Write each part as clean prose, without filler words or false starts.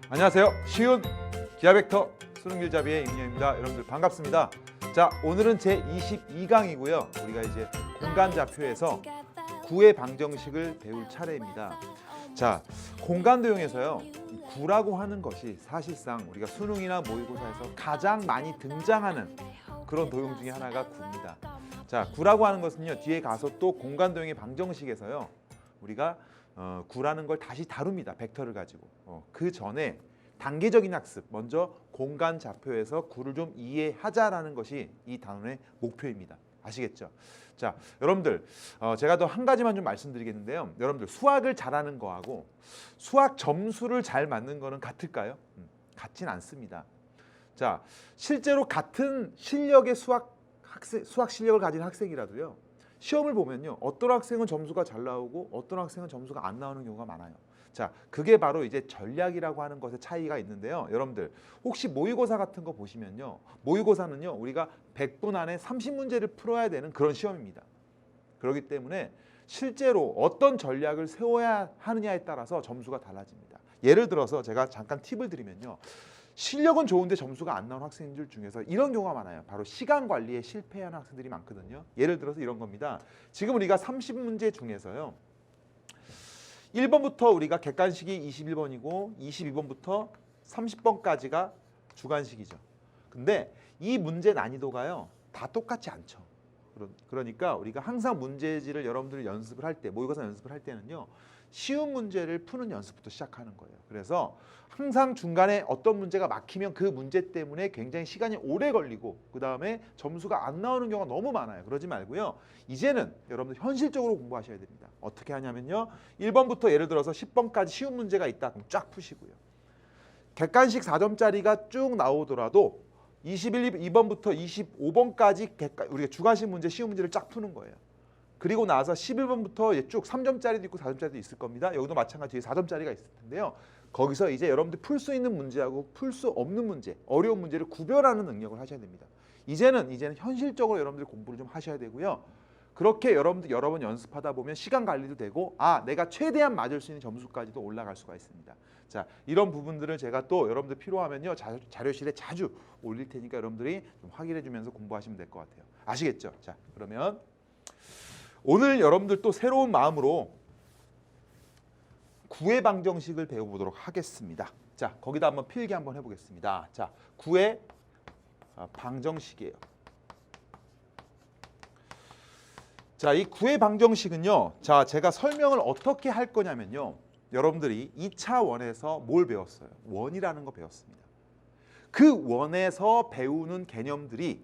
안녕하세요. 쉬운 기하벡터 수능길잡이의 임영입니다. 여러분들 반갑습니다. 자, 오늘은 제 22강이고요. 우리가 이제 공간좌표에서 구의 방정식을 배울 차례입니다. 자, 공간도형에서요, 이 구라고 하는 것이 사실상 우리가 수능이나 모의고사에서 가장 많이 등장하는 그런 도형 중에 하나가 구입니다. 자, 구라고 하는 것은요, 뒤에 가서 또 공간도형의 방정식에서요, 우리가 구라는 걸 다시 다룹니다. 벡터를 가지고. 그 전에 단계적인 학습, 먼저 공간 좌표에서 구를 좀 이해하자라는 것이 이 단원의 목표입니다. 아시겠죠? 자, 여러분들 제가 더 한 가지만 좀 말씀드리겠는데요. 여러분들 수학을 잘하는 거하고 수학 점수를 잘 맞는 거는 같을까요? 같진 않습니다. 자, 실제로 같은 실력의 수학 실력을 가진 학생이라도요, 시험을 보면요, 어떤 학생은 점수가 잘 나오고 어떤 학생은 점수가 안 나오는 경우가 많아요. 자, 그게 바로 이제 전략이라고 하는 것의 차이가 있는데요. 여러분들 혹시 모의고사 같은 거 보시면요, 모의고사는요, 우리가 100분 안에 30문제를 풀어야 되는 그런 시험입니다. 그렇기 때문에 실제로 어떤 전략을 세워야 하느냐에 따라서 점수가 달라집니다. 예를 들어서 제가 잠깐 팁을 드리면요, 실력은 좋은데 점수가 안 나온 학생들 중에서 이런 경우가 많아요. 바로 시간 관리에 실패한 학생들이 많거든요. 예를 들어서 이런 겁니다. 지금 우리가 30문제 중에서요, 1번부터 우리가 객관식이 21번이고 22번부터 30번까지가 주관식이죠. 근데 이 문제 난이도가요, 다 똑같지 않죠. 그러니까 우리가 항상 문제지를 여러분들이 연습을 할 때, 모의고사 연습을 할 때는요, 쉬운 문제를 푸는 연습부터 시작하는 거예요. 그래서 항상 중간에 어떤 문제가 막히면 그 문제 때문에 굉장히 시간이 오래 걸리고 그 다음에 점수가 안 나오는 경우가 너무 많아요. 그러지 말고요, 이제는 여러분들 현실적으로 공부하셔야 됩니다. 어떻게 하냐면요, 1번부터 예를 들어서 10번까지 쉬운 문제가 있다 그럼 쫙 푸시고요, 객관식 4점짜리가 쭉 나오더라도 22번부터 25번까지 우리가 주관식 문제, 쉬운 문제를 쫙 푸는 거예요. 그리고 나서 11번부터 쭉 3점짜리도 있고 4점짜리도 있을 겁니다. 여기도 마찬가지 4점짜리가 있을 텐데요. 거기서 이제 여러분들 풀 수 있는 문제하고 풀 수 없는 문제, 어려운 문제를 구별하는 능력을 하셔야 됩니다. 이제는 현실적으로 여러분들 공부를 좀 하셔야 되고요. 그렇게 여러분들 여러 번 연습하다 보면 시간 관리도 되고, 내가 최대한 맞을 수 있는 점수까지도 올라갈 수가 있습니다. 자, 이런 부분들을 제가 또 여러분들 필요하면요, 자료실에 자주 올릴 테니까 여러분들이 좀 확인해 주면서 공부하시면 될 것 같아요. 아시겠죠? 자, 그러면 오늘 여러분들 또 새로운 마음으로 구의 방정식을 배워보도록 하겠습니다. 자, 거기다 한번 필기 한번 해보겠습니다. 자, 구의 방정식이에요. 자, 이 구의 방정식은요, 자, 제가 설명을 어떻게 할 거냐면요, 여러분들이 2차 원에서 뭘 배웠어요? 원이라는 거 배웠습니다. 그 원에서 배우는 개념들이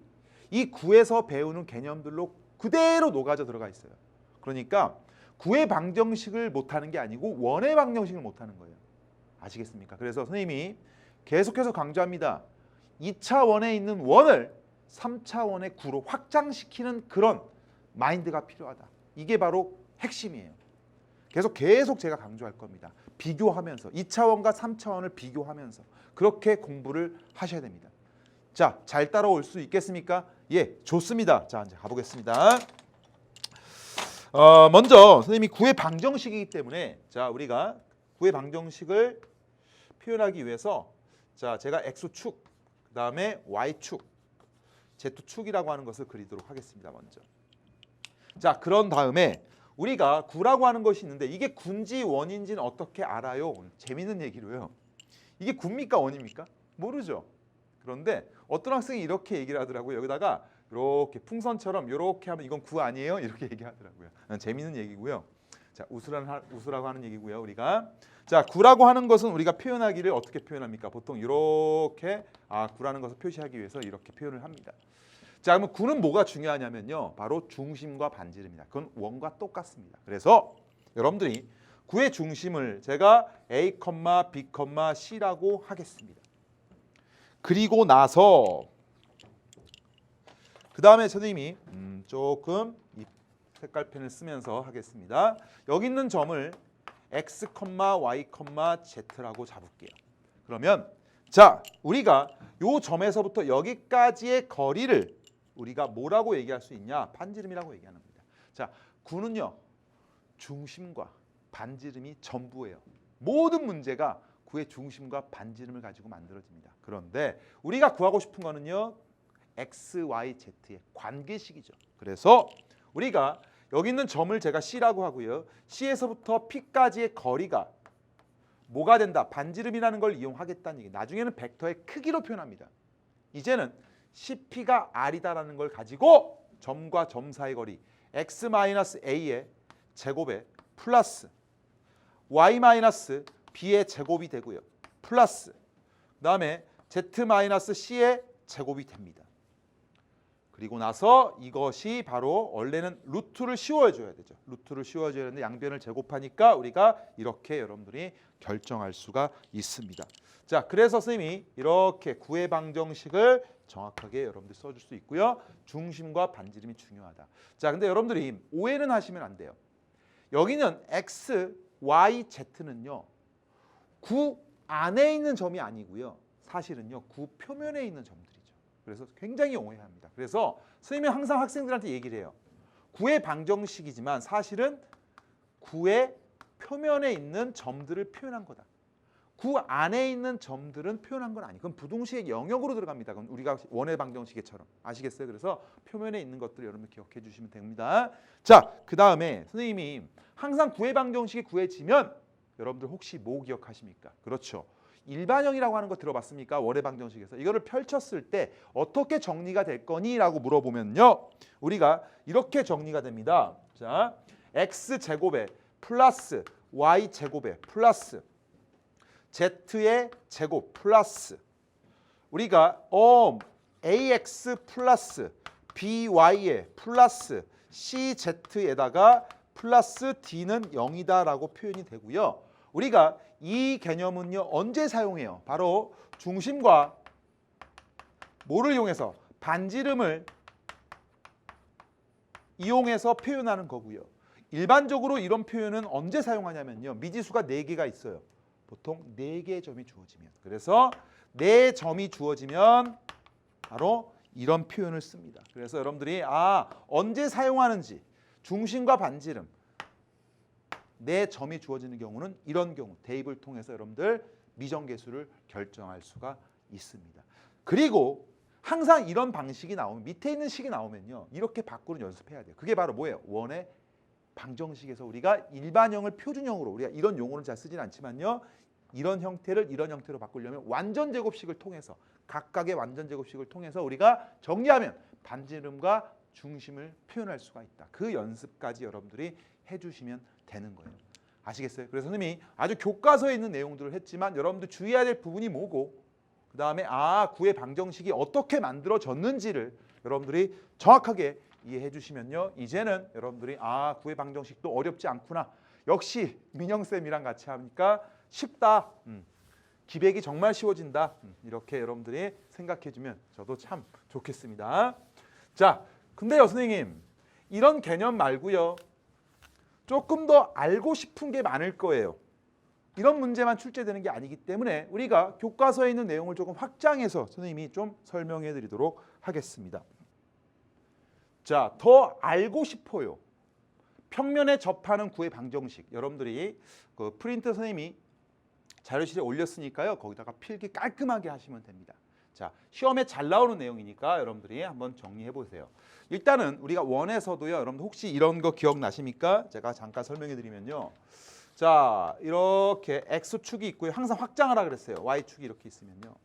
이 구에서 배우는 개념들로 그대로 녹아져 들어가 있어요. 그러니까 구의 방정식을 못하는 게 아니고 원의 방정식을 못하는 거예요. 아시겠습니까? 그래서 선생님이 계속해서 강조합니다. 2차 원에 있는 원을 3차 원의 구로 확장시키는 그런 마인드가 필요하다. 이게 바로 핵심이에요. 계속 제가 강조할 겁니다. 비교하면서 2차원과 3차원을 비교하면서 그렇게 공부를 하셔야 됩니다. 자, 잘 따라올 수 있겠습니까? 예, 좋습니다. 자, 이제 가보겠습니다. 먼저 선생님이 구의 방정식이기 때문에, 자, 우리가 구의 방정식을 표현하기 위해서, 자, 제가 X축, 그 다음에 Y축, Z축이라고 하는 것을 그리도록 하겠습니다. 먼저. 자, 그런 다음에 우리가 구라고 하는 것이 있는데, 이게 군지 원인지는 어떻게 알아요? 재밌는 얘기로요. 이게 구입니까 원입니까? 모르죠. 그런데 어떤 학생이 이렇게 얘기를 하더라고요. 여기다가 이렇게 풍선처럼 이렇게 하면 이건 구 아니에요? 이렇게 얘기하더라고요. 재밌는 얘기고요. 자, 웃으라고 하는 얘기고요. 우리가, 자, 구라고 하는 것은 우리가 표현하기를 어떻게 표현합니까? 보통 이렇게, 구라는 것을 표시하기 위해서 이렇게 표현을 합니다. 자, 그러면 구는 뭐가 중요하냐면요, 바로 중심과 반지름입니다. 그건 원과 똑같습니다. 그래서 여러분들이 구의 중심을 제가 A, B, C라고 하겠습니다. 그리고 나서 그 다음에 선생님이 조금 이 색깔펜을 쓰면서 하겠습니다. 여기 있는 점을 X, Y, Z라고 잡을게요. 그러면 자, 우리가 요 점에서부터 여기까지의 거리를 우리가 뭐라고 얘기할 수 있냐? 반지름이라고 얘기하는 겁니다. 자, 구는요, 중심과 반지름이 전부예요. 모든 문제가 구의 중심과 반지름을 가지고 만들어집니다. 그런데 우리가 구하고 싶은 거는요. x, y, z의 관계식이죠. 그래서 우리가 여기 있는 점을 제가 C라고 하고요. C에서부터 P까지의 거리가 뭐가 된다? 반지름이라는 걸 이용하겠다는 얘기. 나중에는 벡터의 크기로 표현합니다. 이제는 CP가 R이다라는 걸 가지고 점과 점 사이 거리 x-a의 제곱에 플러스 y-b의 제곱이 되고요. 플러스 그다음에 z-c의 제곱이 됩니다. 그리고 나서 이것이 바로 원래는 루트를 씌워줘야 되죠. 루트를 씌워줘야 되는데 양변을 제곱하니까 우리가 이렇게 여러분들이 결정할 수가 있습니다. 자, 그래서 선생님이 이렇게 구의 방정식을 정확하게 여러분들 써줄 수 있고요. 중심과 반지름이 중요하다. 자, 근데 여러분들이 오해는 하시면 안 돼요. 여기는 x, y, z는요. 구 안에 있는 점이 아니고요. 사실은요. 구 표면에 있는 점들이죠. 그래서 굉장히 오해합니다. 그래서 선생님이 항상 학생들한테 얘기를 해요. 구의 방정식이지만 사실은 구의 표면에 있는 점들을 표현한 거다. 구 안에 있는 점들은 표현한 건 아니고 그건 부동식의 영역으로 들어갑니다. 그건 우리가 원의 방정식처럼 아시겠어요? 그래서 표면에 있는 것들 여러분 기억해 주시면 됩니다. 자, 그 다음에 선생님이 항상 구의 방정식이 구해지면 여러분들 혹시 뭐 기억하십니까? 그렇죠. 일반형이라고 하는 거 들어봤습니까? 원의 방정식에서 이거를 펼쳤을 때 어떻게 정리가 될 거니? 라고 물어보면요. 우리가 이렇게 정리가 됩니다. 자, x제곱에 플러스 y제곱에 플러스 z의 제곱 플러스 우리가 ax 플러스 by에 플러스 cz에다가 플러스 d는 0이다라고 표현이 되고요. 우리가 이 개념은요. 언제 사용해요? 바로 중심과 뭐를 이용해서? 반지름을 이용해서 표현하는 거고요. 일반적으로 이런 표현은 언제 사용하냐면요. 미지수가 4개가 있어요. 보통 4개의 점이 주어지면. 그래서 4점이 주어지면 바로 이런 표현을 씁니다. 그래서 여러분들이 언제 사용하는지 중심과 반지름 4점이 주어지는 경우는 이런 경우 대입을 통해서 여러분들 미정계수를 결정할 수가 있습니다. 그리고 항상 이런 방식이 나오면 밑에 있는 식이 나오면요. 이렇게 바꾸는 연습해야 돼요. 그게 바로 뭐예요? 원의 방정식에서 우리가 일반형을 표준형으로 우리가 이런 용어는 잘 쓰진 않지만요. 이런 형태를 이런 형태로 바꾸려면 완전 제곱식을 통해서 각각의 완전 제곱식을 통해서 우리가 정리하면 반지름과 중심을 표현할 수가 있다. 그 연습까지 여러분들이 해주시면 되는 거예요. 아시겠어요? 그래서 선생님이 아주 교과서에 있는 내용들을 했지만 여러분들 주의해야 될 부분이 뭐고 그 다음에 구의 방정식이 어떻게 만들어졌는지를 여러분들이 정확하게 이해해 주시면요. 이제는 여러분들이 구의 방정식도 어렵지 않구나. 역시 민영쌤이랑 같이 하니까 쉽다. 기백이 정말 쉬워진다. 이렇게 여러분들이 생각해 주면 저도 참 좋겠습니다. 자, 근데요 선생님 이런 개념 말고요. 조금 더 알고 싶은 게 많을 거예요. 이런 문제만 출제되는 게 아니기 때문에 우리가 교과서에 있는 내용을 조금 확장해서 선생님이 좀 설명해 드리도록 하겠습니다. 자, 더 알고 싶어요. 평면에 접하는 구의 방정식. 여러분들이 그 프린트 선생님이 자료실에 올렸으니까요. 거기다가 필기 깔끔하게 하시면 됩니다. 자, 시험에 잘 나오는 내용이니까 여러분들이 한번 정리해 보세요. 일단은 우리가 원에서도요. 여러분들 혹시 이런 거 기억나십니까? 제가 잠깐 설명해 드리면요. 자, 이렇게 X축이 있고요. 항상 확장하라 그랬어요. Y축이 이렇게 있으면요.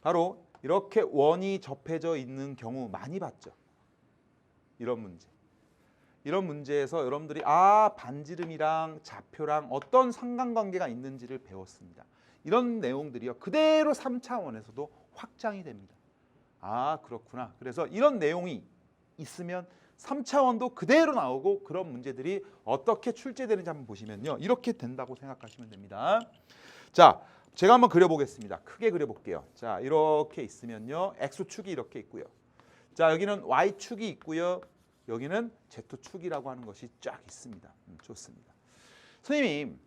바로 이렇게 원이 접해져 있는 경우 많이 봤죠. 이런 문제. 이런 문제에서 여러분들이 반지름이랑 좌표랑 어떤 상관관계가 있는지를 배웠습니다. 이런 내용들이요. 그대로 3차원에서도 확장이 됩니다. 그렇구나. 그래서 이런 내용이 있으면 3차원도 그대로 나오고 그런 문제들이 어떻게 출제되는지 한번 보시면요. 이렇게 된다고 생각하시면 됩니다. 자, 제가 한번 그려보겠습니다. 크게 그려볼게요. 자, 이렇게 있으면요. X축이 이렇게 있고요. 자, 여기는 Y축이 있고요. 여기는 Z축이라고 하는 것이 쫙 있습니다. 좋습니다. 선생님,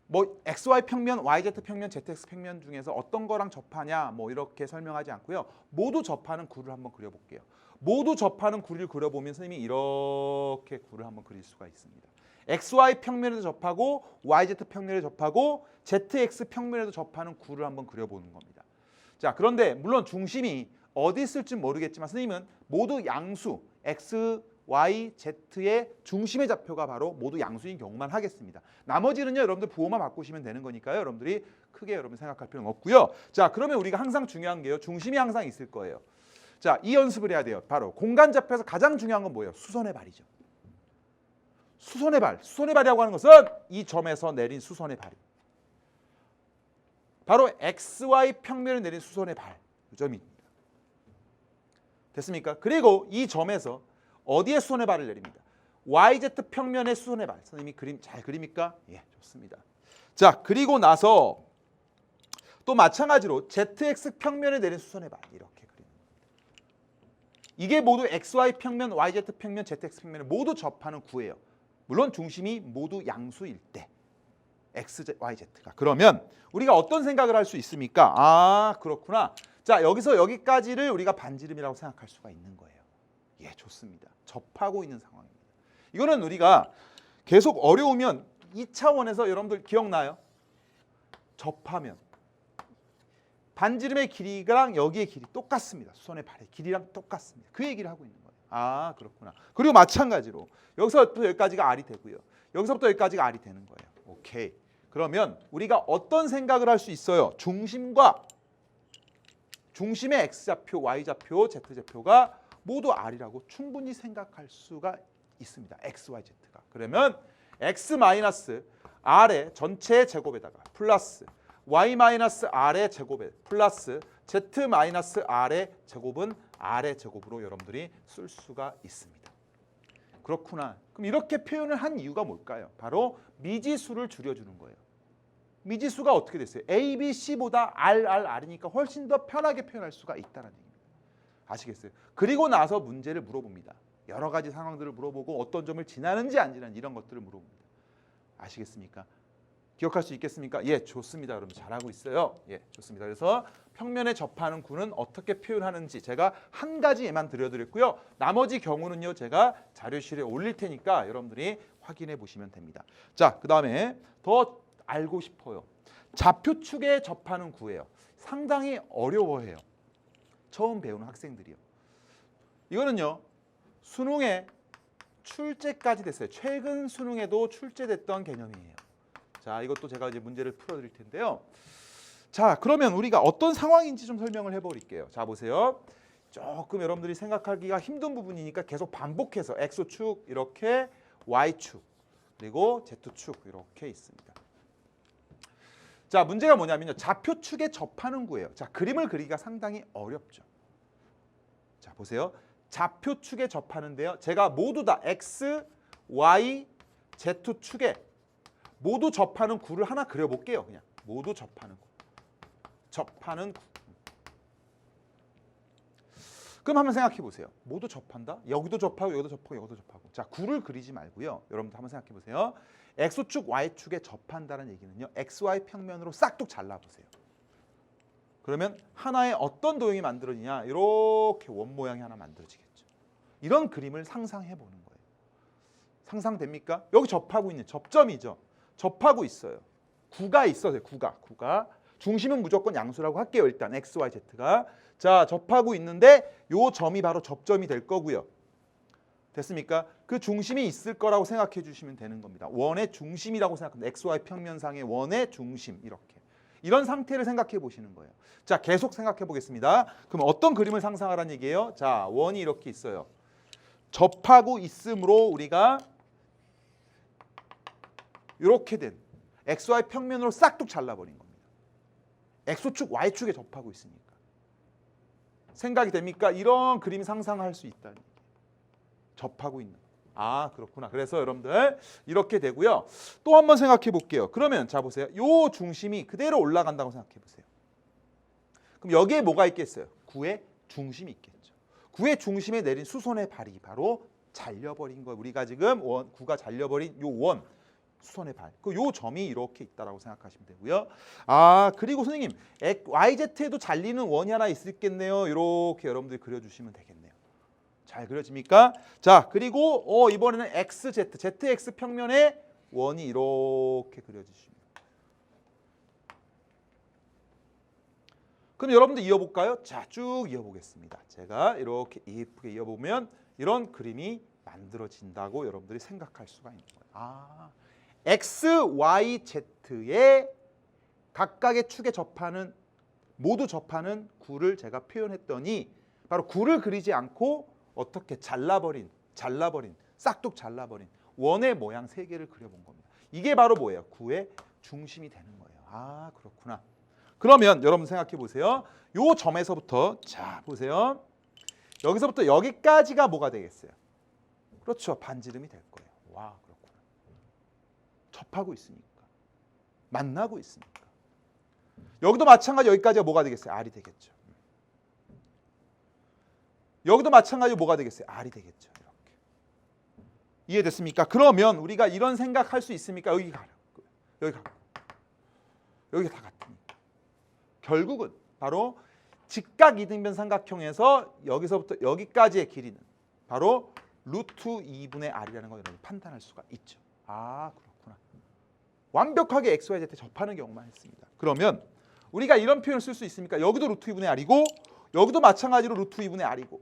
뭐 XY 평면, YZ 평면, ZX 평면 중에서 어떤 거랑 접하냐 뭐 이렇게 설명하지 않고요. 모두 접하는 구를 한번 그려볼게요. 모두 접하는 구를 그려보면 선생님이 이렇게 구를 한번 그릴 수가 있습니다. XY 평면에도 접하고 YZ 평면에 접하고 ZX 평면에도 접하는 구를 한번 그려보는 겁니다. 자, 그런데 물론 중심이 어디 있을지 모르겠지만 선생님은 모두 양수 X, Y, Z의 중심의 좌표가 바로 모두 양수인 경우만 하겠습니다. 나머지는요, 여러분들 부호만 바꾸시면 되는 거니까요. 여러분들이 크게 여러분 생각할 필요는 없고요. 자, 그러면 우리가 항상 중요한 게요. 중심이 항상 있을 거예요. 자, 이 연습을 해야 돼요. 바로 공간 좌표에서 가장 중요한 건 뭐예요? 수선의 발이죠. 수선의 발. 수선의 발이라고 하는 것은 이 점에서 내린 수선의 발이. 바로 XY 평면을 내린 수선의 발. 그 점입니다. 됐습니까? 그리고 이 점에서 어디에 수선의 발을 내립니다? YZ 평면의 수선의 발. 선생님이 그림 잘 그립니까? 예, 좋습니다. 자, 그리고 나서 또 마찬가지로 ZX 평면에 내린 수선의 발. 이렇게 그립니다. 이게 모두 XY 평면, YZ 평면, ZX 평면을 모두 접하는 구예요. 물론 중심이 모두 양수일 때. X, Y, Z가. 그러면 우리가 어떤 생각을 할 수 있습니까? 아, 그렇구나. 자, 여기서 여기까지를 우리가 반지름이라고 생각할 수가 있는 거예요. 예, 좋습니다. 접하고 있는 상황입니다. 이거는 우리가 계속 어려우면 2차원에서 여러분들 기억나요? 접하면 반지름의 길이랑 여기의 길이 똑같습니다. 수선의 발의 길이랑 똑같습니다. 그 얘기를 하고 있는 거예요. 아, 그렇구나. 그리고 마찬가지로 여기서부터 여기까지가 R이 되고요. 여기서부터 여기까지가 R이 되는 거예요. 오케이. 그러면 우리가 어떤 생각을 할 수 있어요? 중심의 X좌표, Y좌표, Z좌표가 모두 R이라고 충분히 생각할 수가 있습니다. X, Y, Z가. 그러면 X-R의 전체 제곱에다가 플러스 Y-R의 제곱에 플러스 Z-R의 제곱은 R의 제곱으로 여러분들이 쓸 수가 있습니다. 그렇구나. 그럼 이렇게 표현을 한 이유가 뭘까요? 바로 미지수를 줄여주는 거예요. 미지수가 어떻게 됐어요? A, B, C보다 R이니까 훨씬 더 편하게 표현할 수가 있다는 얘기입니다. 아시겠어요? 그리고 나서 문제를 물어봅니다. 여러 가지 상황들을 물어보고 어떤 점을 지나는지 안 지나는지 이런 것들을 물어봅니다. 아시겠습니까? 기억할 수 있겠습니까? 예, 좋습니다. 여러분 잘하고 있어요. 예, 좋습니다. 그래서 평면에 접하는 구는 어떻게 표현하는지 제가 한 가지 예만 들려드렸고요. 나머지 경우는요, 제가 자료실에 올릴 테니까 여러분들이 확인해 보시면 됩니다. 자, 그 다음에 더 알고 싶어요. 좌표축에 접하는 구예요. 상당히 어려워해요. 처음 배우는 학생들이요. 이거는요, 수능에 출제까지 됐어요. 최근 수능에도 출제됐던 개념이에요. 자, 이것도 제가 이제 문제를 풀어드릴 텐데요. 자, 그러면 우리가 어떤 상황인지 좀 설명을 해버릴게요. 자, 보세요. 조금 여러분들이 생각하기가 힘든 부분이니까 계속 반복해서 X축 이렇게, Y축 그리고 Z축 이렇게 있습니다. 자, 문제가 뭐냐면요, 좌표축에 접하는 구예요. 자, 그림을 그리기가 상당히 어렵죠. 자, 보세요. 좌표축에 접하는데요, 제가 모두 다 X, Y, Z축에 모두 접하는 구를 하나 그려볼게요. 그냥 모두 접하는 구. 접하는 구. 그럼 한번 생각해 보세요. 모두 접한다? 여기도 접하고 여기도 접하고 여기도 접하고. 자, 구를 그리지 말고요. 여러분들 한번 생각해 보세요. X축, Y축에 접한다는 얘기는요, XY 평면으로 싹둑 잘라보세요. 그러면 하나의 어떤 도형이 만들어지냐? 이렇게 원 모양이 하나 만들어지겠죠. 이런 그림을 상상해 보는 거예요. 상상됩니까? 여기 접하고 있는 접점이죠. 접하고 있어요. 구가 있어요. 구가. 중심은 무조건 양수라고 할게요. 일단 X, Y, Z가. 자, 접하고 있는데 요 점이 바로 접점이 될 거고요. 됐습니까? 그 중심이 있을 거라고 생각해 주시면 되는 겁니다. 원의 중심이라고 생각합니다. XY 평면상의 원의 중심 이렇게. 이런 상태를 생각해 보시는 거예요. 자, 계속 생각해 보겠습니다. 그럼 어떤 그림을 상상하라는 얘기예요? 자, 원이 이렇게 있어요. 접하고 있으므로 우리가 이렇게 된 XY 평면으로 싹둑 잘라버린 겁니다. X축, Y축에 접하고 있으니까. 생각이 됩니까? 이런 그림 상상할 수 있다는 얘기예요. 접하고 있는. 아, 그렇구나. 그래서 여러분들 이렇게 되고요. 또 한번 생각해 볼게요. 그러면 자, 보세요. 요 중심이 그대로 올라간다고 생각해 보세요. 그럼 여기에 뭐가 있겠어요? 구의 중심이 있겠죠. 구의 중심에 내린 수선의 발이 바로 잘려버린 거예요. 우리가 지금 구가 잘려버린 요 원, 수선의 발. 요 점이 이렇게 있다라고 생각하시면 되고요. 아, 그리고 선생님, YZ에도 잘리는 원이 하나 있겠네요. 이렇게 여러분들이 그려주시면 되겠네요. 잘 그려집니까? 자, 그리고 이번에는 XZ, ZX 평면에 원이 이렇게 그려지십니다. 그럼 여러분들 이어볼까요? 자, 쭉 이어보겠습니다. 제가 이렇게 이쁘게 이어보면 이런 그림이 만들어진다고 여러분들이 생각할 수가 있는 거예요. 아, X, Y, Z의 각각의 축에 접하는 모두 접하는 구를 제가 표현했더니 바로 구를 그리지 않고 어떻게 잘라버린 싹둑 잘라버린 원의 모양 세 개를 그려본 겁니다. 이게 바로 뭐예요? 구의 중심이 되는 거예요. 아, 그렇구나. 그러면 여러분 생각해 보세요. 요 점에서부터 자 보세요. 여기서부터 여기까지가 뭐가 되겠어요? 그렇죠. 반지름이 될 거예요. 와, 그렇구나. 접하고 있으니까. 만나고 있으니까. 여기도 마찬가지 여기까지가 뭐가 되겠어요? R이 되겠죠. 여기도 마찬가지로 뭐가 되겠어요? R이 되겠죠. 이렇게. 이해됐습니까? 그러면 우리가 이런 생각할 수 있습니까? 여기 가라. 여기 가고. 여기가 다 같으니까. 결국은 바로 직각 이등변 삼각형에서 여기서부터 여기까지의 길이는 바로 루트 2분의 R이라는 걸 여러분 판단할 수가 있죠. 아, 그렇구나. 완벽하게 X, Y, Z 접하는 경우만 했습니다. 그러면 우리가 이런 표현을 쓸 수 있습니까? 여기도 루트 2분의 R이고 여기도 마찬가지로 루트 2분의 R이고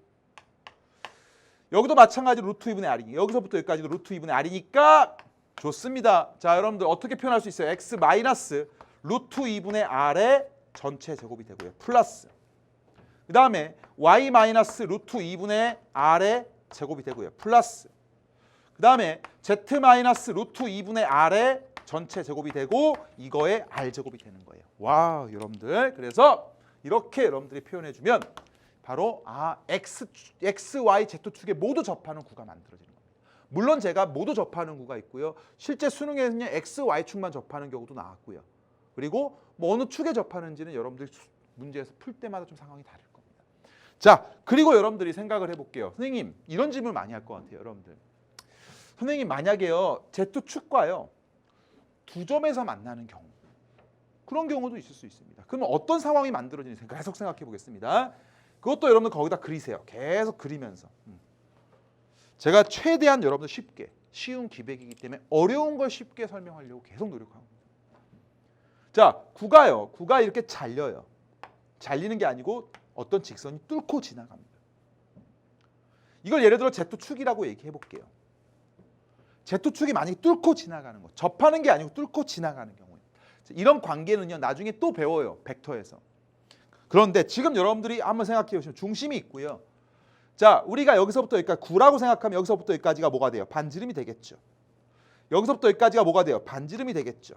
여기도 마찬가지로 루트 2분의 R이고 여기서부터 여기까지도 루트 2분의 R이니까 좋습니다. 자, 여러분들 어떻게 표현할 수 있어요? X 마이너스 루트 2분의 R의 전체 제곱이 되고요. 플러스 그 다음에 Y 마이너스 루트 2분의 R의 제곱이 되고요. 플러스 그 다음에 Z 마이너스 루트 2분의 R의 전체 제곱이 되고 이거의 R 제곱이 되는 거예요. 와, 여러분들 그래서 이렇게 여러분들이 표현해주면 바로 X, Y, Z축에 모두 접하는 구가 만들어지는 겁니다. 물론 제가 모두 접하는 구가 있고요. 실제 수능에는 X, Y축만 접하는 경우도 나왔고요. 그리고 뭐 어느 축에 접하는지는 여러분들이 문제에서 풀 때마다 좀 상황이 다를 겁니다. 자, 그리고 여러분들이 생각을 해볼게요. 선생님, 이런 질문 많이 할 것 같아요. 여러분들. 선생님, 만약에요. Z축과요. 두 점에서 만나는 경우. 그런 경우도 있을 수 있습니다. 그러면 어떤 상황이 만들어지는지 계속 생각해 보겠습니다. 그것도 여러분들 거기다 그리세요. 계속 그리면서. 제가 최대한 여러분들 쉽게, 쉬운 기백이기 때문에 어려운 걸 쉽게 설명하려고 계속 노력하고 있습니다. 자, 구가 이렇게 잘려요. 잘리는 게 아니고 어떤 직선이 뚫고 지나갑니다. 이걸 예를 들어 Z축이라고 얘기해 볼게요. Z축이 만약에 뚫고 지나가는 거, 접하는 게 아니고 뚫고 지나가는 경우에 이런 관계는요 나중에 또 배워요. 벡터에서. 그런데 지금 여러분들이 한번 생각해 보시면 중심이 있고요. 자, 우리가 여기서부터 여기까지 9라고 생각하면 여기서부터 여기까지가 뭐가 돼요? 반지름이 되겠죠. 여기서부터 여기까지가 뭐가 돼요? 반지름이 되겠죠.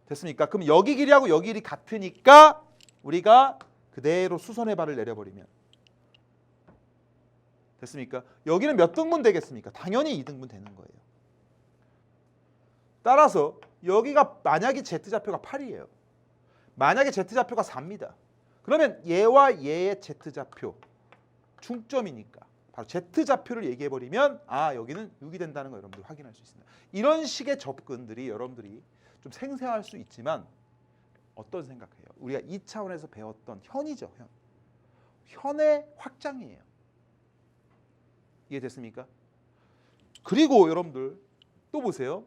됐습니까? 그럼 여기 길이하고 여기 길이 같으니까 우리가 그대로 수선의 발을 내려버리면 됐습니까? 여기는 몇 등분 되겠습니까? 당연히 2등분 되는 거예요. 따라서 여기가 만약에 Z좌표가 8이에요. 만약에 Z좌표가 4입니다. 그러면 얘와 얘의 Z좌표 중점이니까 바로 Z좌표를 얘기해버리면 여기는 6이 된다는 거 여러분들 확인할 수 있습니다. 이런 식의 접근들이 여러분들이 좀 생생할 수 있지만 어떤 생각해요? 우리가 2차원에서 배웠던 현이죠. 현의 확장이에요. 이해됐습니까? 그리고 여러분들 또 보세요.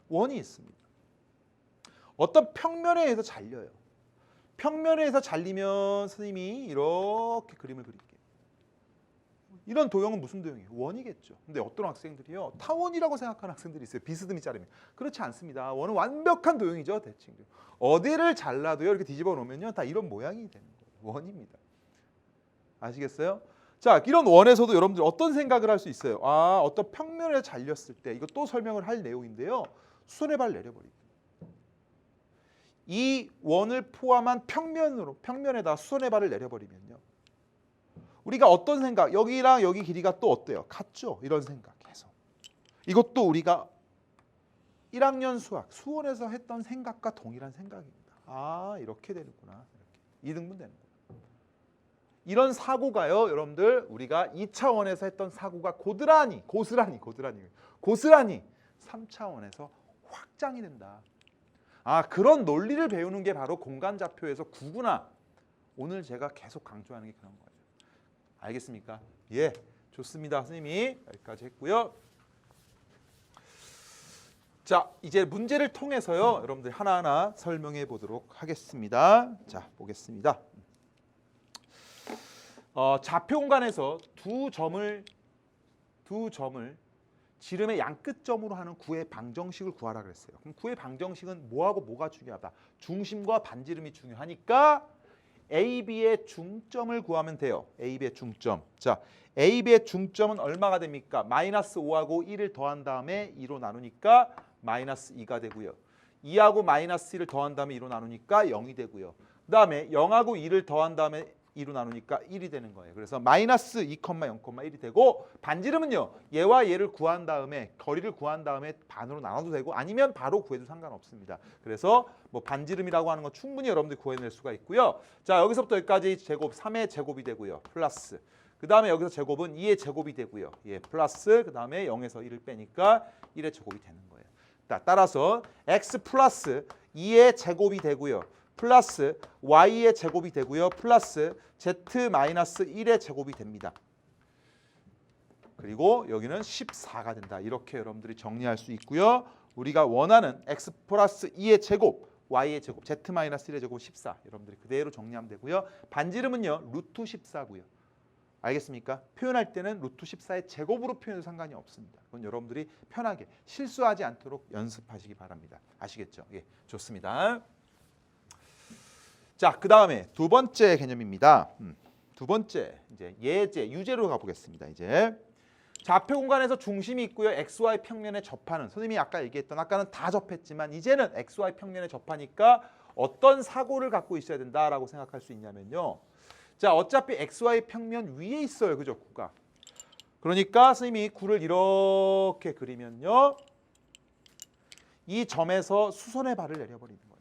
원이 있습니다. 어떤 평면에 의해서 잘려요. 평면에 의해서 잘리면 선생님이 이렇게 그림을 그릴게요. 이런 도형은 무슨 도형이에요? 원이겠죠. 근데 어떤 학생들이요. 타원이라고 생각하는 학생들이 있어요. 비스듬히 자르면. 그렇지 않습니다. 원은 완벽한 도형이죠. 대칭. 어디를 잘라도요. 이렇게 뒤집어 놓으면요. 다 이런 모양이 되는 거예요. 원입니다. 아시겠어요? 자, 이런 원에서도 여러분들 어떤 생각을 할 수 있어요? 어떤 평면에 잘렸을 때 이거 또 설명을 할 내용인데요. 수선의 발 내려버리기. 이 원을 포함한 평면에다 수선의 발을 내려버리면요. 우리가 어떤 생각, 여기랑 여기 길이가 또 어때요? 같죠? 이런 생각해서. 이것도 우리가 1학년 수학, 수원에서 했던 생각과 동일한 생각입니다. 이렇게 되는구나. 이렇게. 2등분 되는 거예요. 이런 사고가요, 여러분들 우리가 2차원에서 했던 사고가 고스란히 3차원에서 확장이 된다. 그런 논리를 배우는 게 바로 공간좌표에서 구구나. 오늘 제가 계속 강조하는 게 그런 거예요. 알겠습니까? 예, 좋습니다. 선생님이 여기까지 했고요. 자, 이제 문제를 통해서요, 여러분들 하나하나 설명해 보도록 하겠습니다. 자, 보겠습니다. 좌표 공간에서 두 점을 지름의 양끝점으로 하는 구의 방정식을 구하라 그랬어요. 그럼 구의 방정식은 뭐하고 뭐가 중요하다? 중심과 반지름이 중요하니까 AB의 중점을 구하면 돼요. AB의 중점. 자, AB의 중점은 얼마가 됩니까? 마이너스 5하고 1을 더한 다음에 2로 나누니까 마이너스 2가 되고요. 2하고 마이너스 1을 더한 다음에 2로 나누니까 0이 되고요. 그 다음에 0하고 2를 더한 다음에 2로 나누니까 1이 되는 거예요. 그래서 마이너스 2,0,1이 되고 반지름은요. 얘와 얘를 구한 다음에 거리를 구한 다음에 반으로 나눠도 되고 아니면 바로 구해도 상관없습니다. 그래서 뭐 반지름이라고 하는 건 충분히 여러분들이 구해낼 수가 있고요. 자, 여기서부터 여기까지 제곱 3의 제곱이 되고요. 플러스 그 다음에 여기서 제곱은 2의 제곱이 되고요. 예, 플러스 그 다음에 0에서 1을 빼니까 1의 제곱이 되는 거예요. 따라서 x 플러스 2의 제곱이 되고요. 플러스 y의 제곱이 되고요. 플러스 z 마이너스 1의 제곱이 됩니다. 그리고 여기는 14가 된다. 이렇게 여러분들이 정리할 수 있고요. 우리가 원하는 x 플러스 2의 제곱, y의 제곱, z 마이너스 1의 제곱 14. 여러분들이 그대로 정리하면 되고요. 반지름은요. 루트 14고요. 알겠습니까? 표현할 때는 루트 14의 제곱으로 표현해도 상관이 없습니다. 그건 여러분들이 편하게 실수하지 않도록 연습하시기 바랍니다. 아시겠죠? 예, 좋습니다. 자, 그 다음에 두 번째 개념입니다. 두 번째 이제 예제, 유제로 가보겠습니다. 이제 좌표 공간에서 중심이 있고요. XY 평면에 접하는 선생님이 아까 얘기했던 아까는 다 접했지만 이제는 XY 평면에 접하니까 어떤 사고를 갖고 있어야 된다라고 생각할 수 있냐면요. 자, 어차피 XY 평면 위에 있어요. 그죠? 구가. 그러니까 선생님이 구를 이렇게 그리면요. 이 점에서 수선의 발을 내려버리는 거예요.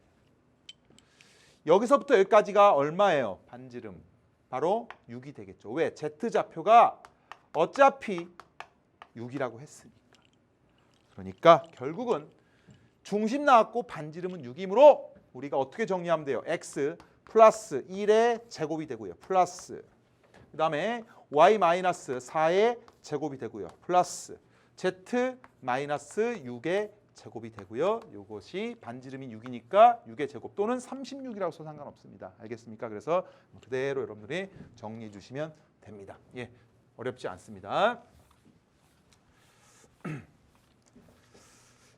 여기서부터 여기까지가 얼마예요? 반지름. 바로 6이 되겠죠. 왜? Z좌표가 어차피 6이라고 했으니까. 그러니까 결국은 중심 나왔고 반지름은 6이므로 우리가 어떻게 정리하면 돼요? X 플러스 1의 제곱이 되고요. 플러스 그 다음에 Y 마이너스 4의 제곱이 되고요. 플러스 Z 마이너스 6의 제곱이 되고요. 이것이 반지름이 6이니까 6의 제곱 또는 36이라고 써도 상관없습니다. 알겠습니까? 그래서 그대로 여러분들이 정리해 주시면 됩니다. 예, 어렵지 않습니다.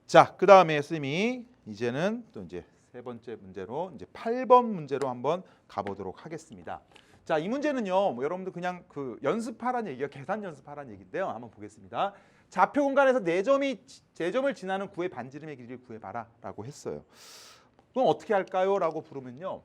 자, 그 다음에 선생님이 이제는 또 이제 세 번째 문제로 이제 8번 문제로 한번 가보도록 하겠습니다. 자, 이 문제는요, 뭐 여러분들 그냥 그 연습하라는 얘기가 계산 연습하라는 얘기인데요. 한번 보겠습니다. 좌표 공간에서 4점을 지나는 구의 반지름의 길이를 구해봐라라고 했어요. 그럼 어떻게 할까요? 라고 부르면요.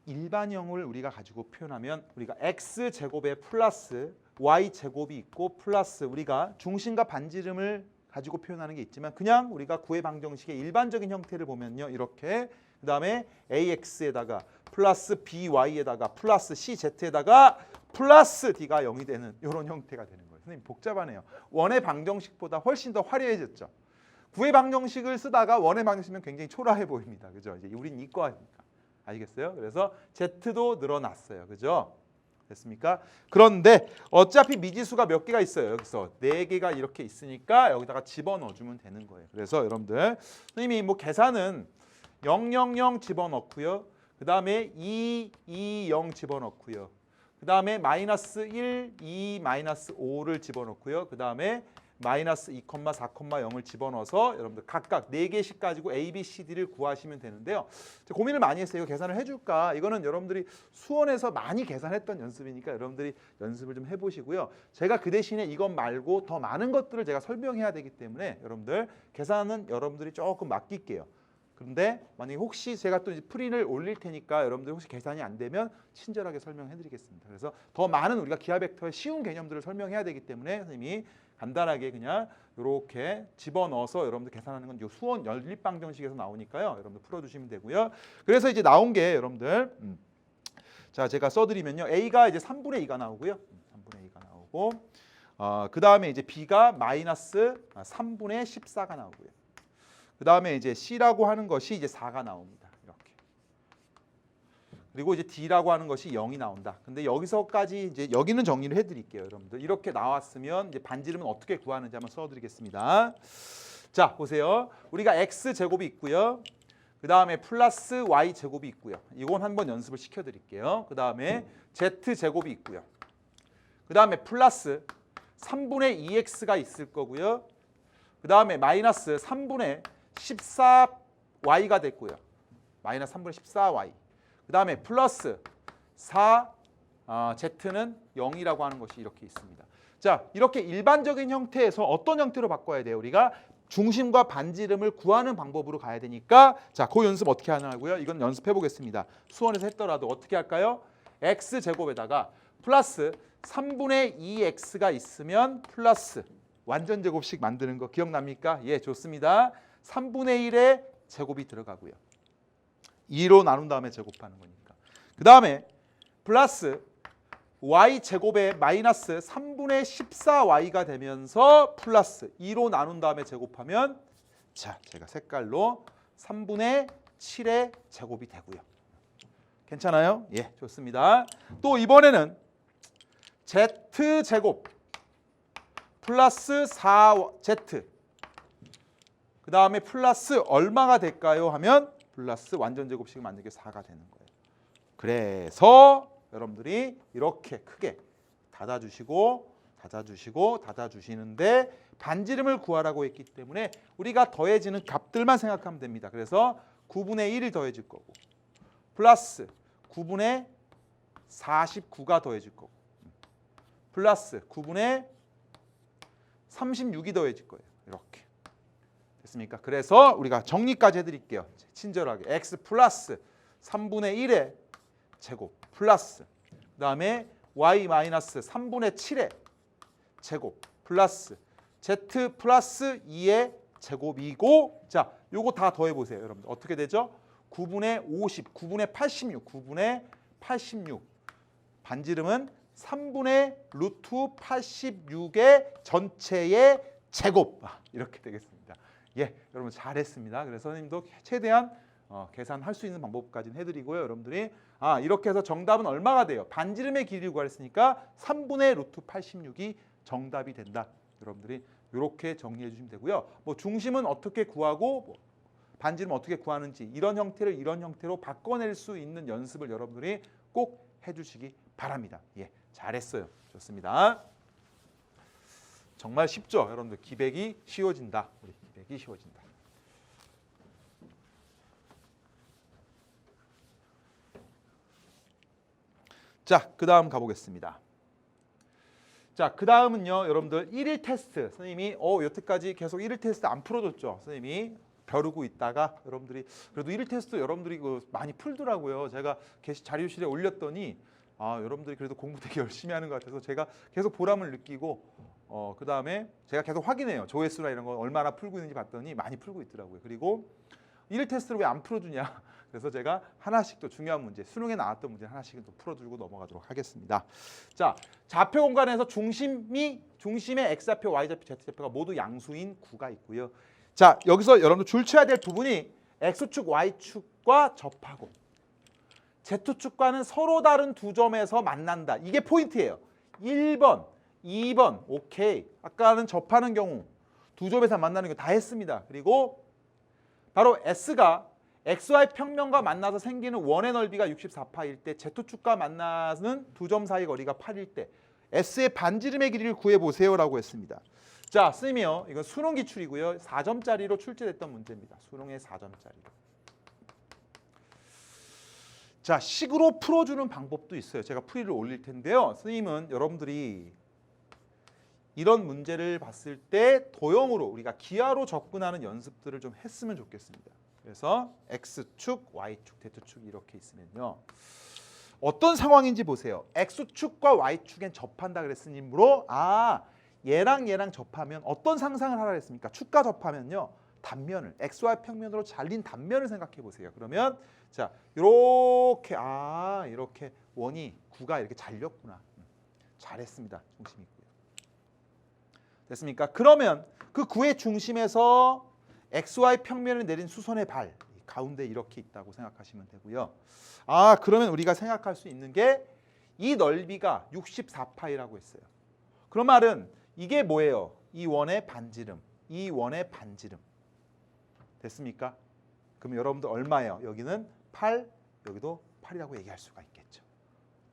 일반형을 우리가 가지고 표현하면 우리가 x제곱에 플러스 y제곱이 있고 플러스 우리가 중심과 반지름을 가지고 표현하는 게 있지만 그냥 우리가 구의 방정식의 일반적인 형태를 보면요. 이렇게 그 다음에 ax에다가 플러스 by에다가 플러스 cz에다가 플러스 d가 0이 되는 이런 형태가 되는 거예요. 선생님 복잡하네요. 원의 방정식보다 훨씬 더 화려해졌죠. 구의 방정식을 쓰다가 원의 방정식이면 굉장히 초라해 보입니다. 그죠? 이제 우린 이과니까. 알겠어요? 그래서 z도 늘어났어요. 그죠? 됐습니까? 그런데 어차피 미지수가 몇 개가 있어요. 여기서 4개가 이렇게 있으니까 여기다가 집어넣어 주면 되는 거예요. 그래서 여러분들 선생님이 뭐 계산은 0, 0, 0 집어넣고요. 그 다음에 2, 2, 0 집어넣고요. 그 다음에 마이너스 1, 2, 마이너스 5를 집어넣고요. 그 다음에 마이너스 2, 4, 0을 집어넣어서 여러분들 각각 4개씩 가지고 A, B, C, D를 구하시면 되는데요. 고민을 많이 했어요. 이거 계산을 해줄까? 이거는 여러분들이 수원에서 많이 계산했던 연습이니까 여러분들이 연습을 좀 해보시고요. 제가 그 대신에 이것 말고 더 많은 것들을 제가 설명해야 되기 때문에 여러분들 계산은 여러분들이 조금 맡길게요. 그런데 만약에 혹시 제가 또 이제 프린을 올릴 테니까 여러분들 혹시 계산이 안 되면 친절하게 설명해 드리겠습니다. 그래서 더 많은 우리가 기하 벡터의 쉬운 개념들을 설명해야 되기 때문에 선생님이 간단하게 그냥 이렇게 집어넣어서 여러분들 계산하는 건 이 수원 연립방정식에서 나오니까요. 여러분들 풀어주시면 되고요. 그래서 이제 나온 게 여러분들 자 제가 써드리면요. A가 이제 3분의 2가 나오고요. 3분의 2가 나오고 그 다음에 이제 B가 마이너스 3분의 14가 나오고요. 그 다음에 이제 C라고 하는 것이 이제 4가 나옵니다. 이렇게. 그리고 이제 D라고 하는 것이 0이 나온다. 근데 여기서까지 이제 여기는 정리를 해드릴게요, 여러분들. 이렇게 나왔으면 이제 반지름은 어떻게 구하는지 한번 써드리겠습니다. 자, 보세요. 우리가 x 제곱이 있고요. 그 다음에 플러스 y 제곱이 있고요. 이건 한번 연습을 시켜드릴게요. 그 다음에 z 제곱이 있고요. 그 다음에 플러스 3분의 2x가 있을 거고요. 그 다음에 마이너스 3분의 14y가 됐고요. 마이너스 3분의 14y. 그 다음에 플러스 4 z는 0이라고 하는 것이 이렇게 있습니다. 자, 이렇게 일반적인 형태에서 어떤 형태로 바꿔야 돼요? 우리가 중심과 반지름을 구하는 방법으로 가야 되니까 자, 그 연습 어떻게 하냐고요? 이건 연습해 보겠습니다. 수원에서 했더라도 어떻게 할까요? x 제곱에다가 플러스 3분의 2x가 있으면 플러스 완전 제곱식 만드는 거 기억납니까? 예, 좋습니다. 3분의 1의 제곱이 들어가고요. 2로 나눈 다음에 제곱하는 거니까. 그 다음에 플러스 y 제곱에 마이너스 3분의 14y가 되면서 플러스 2로 나눈 다음에 제곱하면 자, 제가 색깔로 3분의 7의 제곱이 되고요. 괜찮아요? 예, 좋습니다. 또 이번에는 z 제곱 플러스 4z 그 다음에 플러스 얼마가 될까요? 하면 플러스 완전 제곱식 만들게 4가 되는 거예요. 그래서 여러분들이 이렇게 크게 닫아주시고 닫아주시는데 반지름을 구하라고 했기 때문에 우리가 더해지는 값들만 생각하면 됩니다. 그래서 9분의 1이 더해질 거고 플러스 9분의 49가 더해질 거고 플러스 9분의 36이 더해질 거예요. 이렇게 됐습니까? 그래서 우리가 정리까지 해드릴게요. 친절하게 x 플러스 3분의 1의 제곱 플러스 그 다음에 y 마이너스 3분의 7의 제곱 플러스 z 플러스 2의 제곱이고 자, 요거 다 더해보세요. 여러분들 어떻게 되죠? 9분의 50, 9분의 86, 9분의 86 반지름은 3분의 루트 86의 전체의 제곱 이렇게 되겠습니다. 예, 여러분 잘했습니다. 그래서 선생님도 최대한 계산할 수 있는 방법까지는 해드리고요. 여러분들이 이렇게 해서 정답은 얼마가 돼요? 반지름의 길이를 구했으니까 3분의 루트 86이 정답이 된다. 여러분들이 이렇게 정리해 주시면 되고요. 뭐 중심은 어떻게 구하고 반지름 어떻게 구하는지 이런 형태를 이런 형태로 바꿔낼 수 있는 연습을 여러분들이 꼭 해주시기 바랍니다. 예, 잘했어요. 좋습니다. 정말 쉽죠? 여러분들 기백이 쉬워진다. 우리 기백이 쉬워진다. 자, 그 다음 가보겠습니다. 자, 그 다음은요, 여러분들 1일 테스트. 선생님이 여태까지 계속 1일 테스트 안 풀어줬죠. 선생님이 벼르고 있다가 여러분들이 그래도 1일 테스트 여러분들이 많이 풀더라고요. 제가 자료실에 올렸더니 여러분들이 그래도 공부 되게 열심히 하는 것 같아서 제가 계속 보람을 느끼고 그 다음에 제가 계속 확인해요. 조회수나 이런 거 얼마나 풀고 있는지 봤더니 많이 풀고 있더라고요. 그리고 1일 테스트를 왜 안 풀어주냐. 그래서 제가 하나씩 또 중요한 문제, 수능에 나왔던 문제 하나씩은 또 풀어주고 넘어가도록 하겠습니다. 자, 좌표 공간에서 중심의 x좌표, y좌표, z좌표가 모두 양수인 구가 있고요. 자, 여기서 여러분들 줄쳐야 될 부분이 x축, y축과 접하고 z축과는 서로 다른 두 점에서 만난다. 이게 포인트예요. 1번, 2번, 오케이. 아까는 접하는 경우 두 점에서 만나는 거 다 했습니다. 그리고 바로 S가 XY 평면과 만나서 생기는 원의 넓이가 64파일 때 Z축과 만나는 두 점 사이 거리가 8일 때 S의 반지름의 길이를 구해보세요라고 했습니다. 자, 쓰면 이건 수능 기출이고요. 4점짜리로 출제됐던 문제입니다. 수능의 4점짜리로. 자, 식으로 풀어주는 방법도 있어요. 제가 풀이를 올릴 텐데요. 선생님은 여러분들이 이런 문제를 봤을 때 도형으로 우리가 기하로 접근하는 연습들을 좀 했으면 좋겠습니다. 그래서 X축, Y축, Z축 이렇게 있으면요. 어떤 상황인지 보세요. X축과 Y축엔 접한다 그랬으므로 얘랑 얘랑 접하면 어떤 상상을 하라 그랬습니까? 축과 접하면요. 단면을 XY 평면으로 잘린 단면을 생각해 보세요. 그러면 자, 이렇게 이렇게 원이 구가 이렇게 잘렸구나. 잘했습니다. 중심이 있고요. 됐습니까? 그러면 그 구의 중심에서 XY 평면을 내린 수선의 발, 가운데 이렇게 있다고 생각하시면 되고요. 아, 그러면 우리가 생각할 수 있는 게 이 넓이가 64파이라고 했어요. 그런 말은 이게 뭐예요? 이 원의 반지름, 이 원의 반지름. 됐습니까? 그럼 여러분들 얼마예요? 여기는 8, 여기도 8이라고 얘기할 수가 있겠죠.